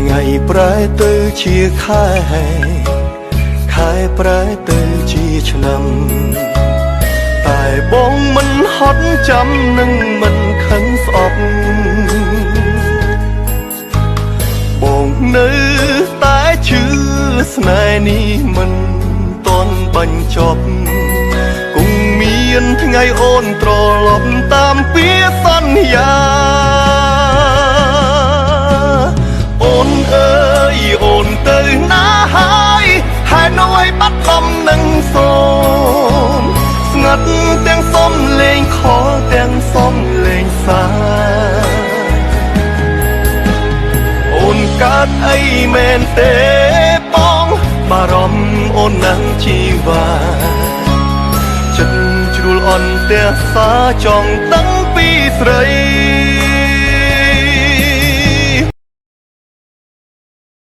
ថ្ងៃប្រែទៅជាខែខែប្រែទៅជាឆ្នាំតែបងមិនហត់ចាំនឹងមិនខឹងស្អប់បងនៅតែជឿស្នេហ៍នេះមិនទាន់បញ្ចប់គង់មានថ្ងៃអូនត្រឡប់តាមពាក្យសន្យាអូនអើយអូនទៅណាហើយហេតុអ្វីបាត់បង់នឹងសូមស្ងាត់ទាំងសុំលេងខលទាំងសុំលេងសាអូនកើតអីមែនទេបងបារម្ភអូននឹងជីវ៉ាចិត្តជ្រួលអន់ផ្ទះសាចង់ដឹងពីស្រី